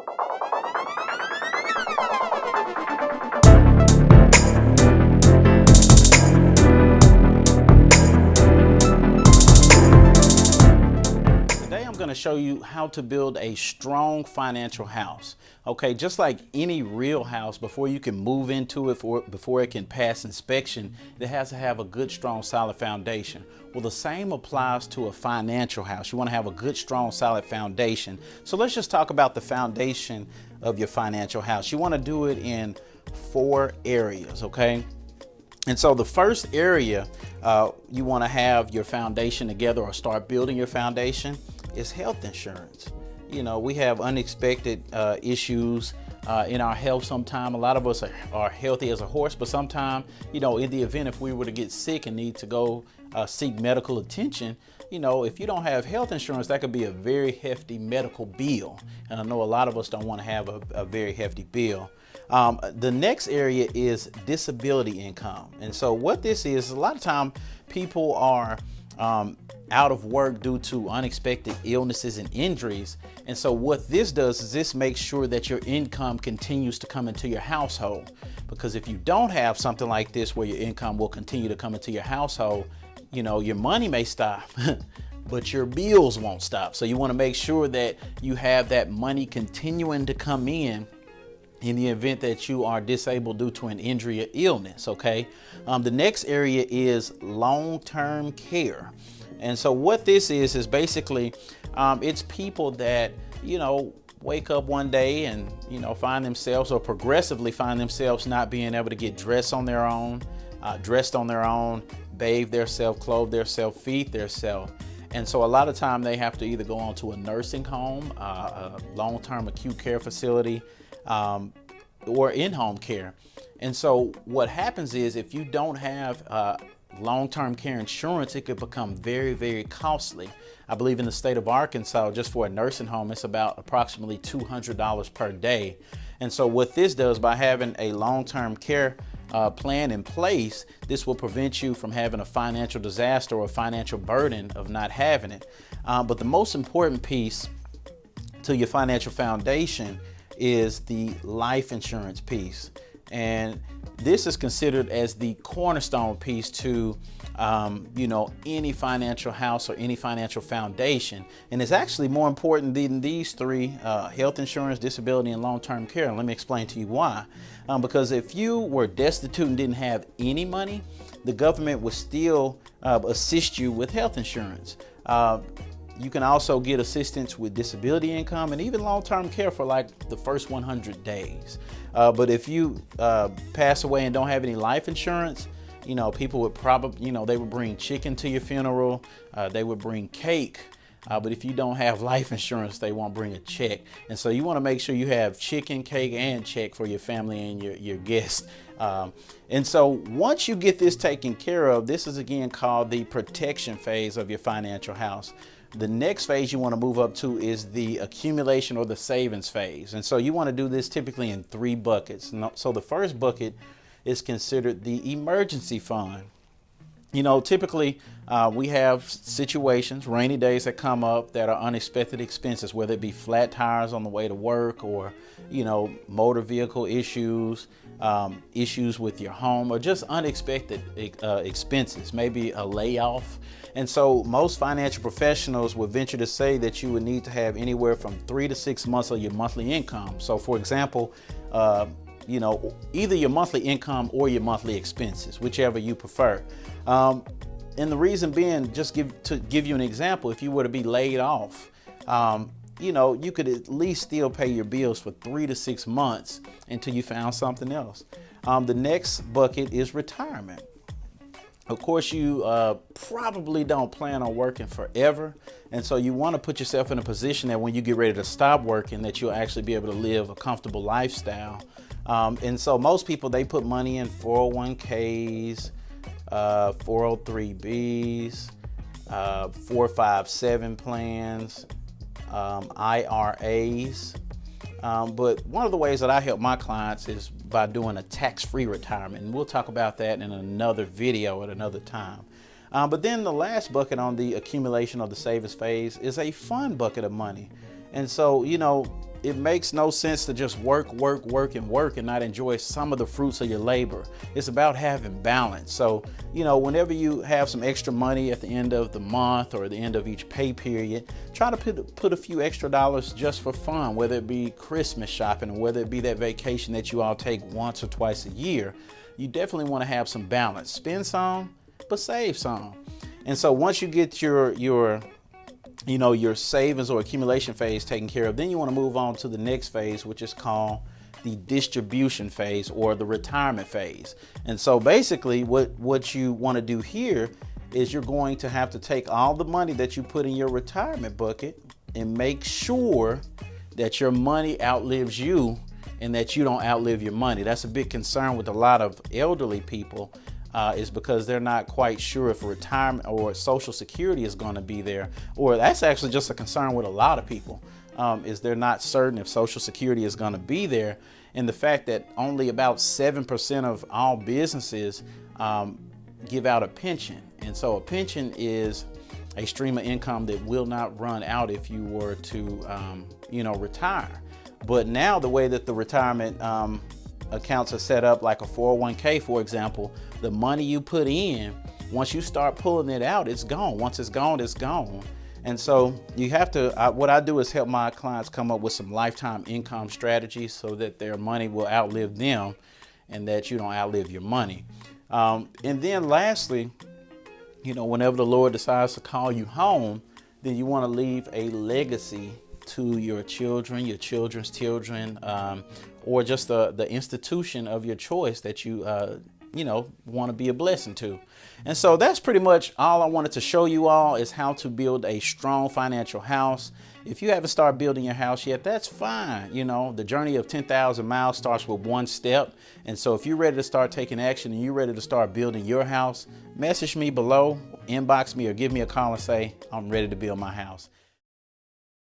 Today I'm going to show you how to build a strong financial house. Okay, just like any real house, before you can move into it, before it can pass inspection, it has to have a good, strong, solid foundation. Well, the same applies to a financial house. You want to have a good, strong, solid foundation. So let's just talk about the foundation of your financial house. You want to do it in 4 areas, okay? And so the first area you want to have your foundation together or start building your foundation is health insurance. You know, we have unexpected issues in our health sometime. A lot of us are healthy as a horse, but sometime, you know, in the event if we were to get sick and need to go seek medical attention, you know, if you don't have health insurance, that could be a very hefty medical bill. And I know a lot of us don't want to have a very hefty bill. The next area is disability income. And so what this is, a lot of time people are out of work due to unexpected illnesses and injuries. And so what this does is this makes sure that your income continues to come into your household. Because if you don't have something like this where your income will continue to come into your household, you know, your money may stop, but your bills won't stop. So you want to make sure that you have that money continuing to come in the event that you are disabled due to an injury or illness, okay? The next area is long-term care. And so what this is basically, it's people that, you know, wake up one day and, you know, find themselves or progressively find themselves not being able to get dressed on their own, bathe theirself, clothe theirself, feed theirself. And so a lot of time they have to either go on to a nursing home, a long-term acute care facility, or in-home care. And so what happens is if you don't have long-term care insurance, it could become very, very costly. I believe in the state of Arkansas, just for a nursing home, it's about approximately $200 per day. And so what this does, by having a long-term care plan in place, this will prevent you from having a financial disaster or a financial burden of not having it. But the most important piece to your financial foundation is the life insurance piece. And this is considered as the cornerstone piece to you know, any financial house or any financial foundation. And it's actually more important than these 3, health insurance, disability, and long-term care. And let me explain to you why. Because if you were destitute and didn't have any money, the government would still assist you with health insurance. You can also get assistance with disability income and even long-term care for like the first 100 days. But if you pass away and don't have any life insurance, you know, people would probably, you know, they would bring chicken to your funeral, they would bring cake. But if you don't have life insurance, they won't bring a check. And so you want to make sure you have chicken, cake, and check for your family and your guests. And so once you get this taken care of, this is again called the protection phase of your financial house. The next phase you want to move up to is the accumulation or the savings phase. And so you want to do this typically in 3 buckets. So the first bucket is considered the emergency fund. You know, typically we have situations, rainy days that come up that are unexpected expenses, whether it be flat tires on the way to work or, you know, motor vehicle issues, issues with your home, or just unexpected expenses, maybe a layoff. And so most financial professionals would venture to say that you would need to have anywhere from 3 to 6 months of your monthly income. So for example, you know, either your monthly income or your monthly expenses, whichever you prefer. And the reason being, to give you an example, if you were to be laid off, you know, you could at least still pay your bills for 3 to 6 months until you found something else. The next bucket is retirement. Of course, you probably don't plan on working forever. And so you want to put yourself in a position that when you get ready to stop working, that you'll actually be able to live a comfortable lifestyle. And so most people, they put money in 401ks, 403bs, 457 plans, IRAs. But one of the ways that I help my clients is by doing a tax-free retirement. And we'll talk about that in another video at another time. But then the last bucket on the accumulation of the savings phase is a fund bucket of money. And so, you know, it makes no sense to just work and not enjoy some of the fruits of your labor. It's about having balance. So, whenever you have some extra money at the end of the month or the end of each pay period, try to put a few extra dollars just for fun, whether it be Christmas shopping or whether it be that vacation that you all take once or twice a year. You definitely want to have some balance. Spend some, but save some. And so once you get your savings or accumulation phase taken care of, then you want to move on to the next phase, which is called the distribution phase or the retirement phase. And so basically what you want to do here is you're going to have to take all the money that you put in your retirement bucket and make sure that your money outlives you and that you don't outlive your money. That's a big concern with a lot of elderly people. Is because they're not quite sure if retirement or Social Security is going to be there, or that's actually just a concern with a lot of people, is they're not certain if Social Security is going to be there. And the fact that only about 7% of all businesses give out a pension. And so a pension is a stream of income that will not run out if you were to, retire. But now the way that the retirement accounts are set up, like a 401k, for example, the money you put in, once you start pulling it out, it's gone. Once it's gone, it's gone. And so you have to, what I do is help my clients come up with some lifetime income strategies so that their money will outlive them and that you don't outlive your money. And then lastly, whenever the Lord decides to call you home, then you want to leave a legacy to your children, your children's children, or just the institution of your choice that you want to be a blessing to. And so that's pretty much all I wanted to show you all, is how to build a strong financial house. If you haven't started building your house yet, that's fine. The journey of 10,000 miles starts with one step. And so if you're ready to start taking action and you're ready to start building your house, message me below, inbox me, or give me a call and say, I'm ready to build my house.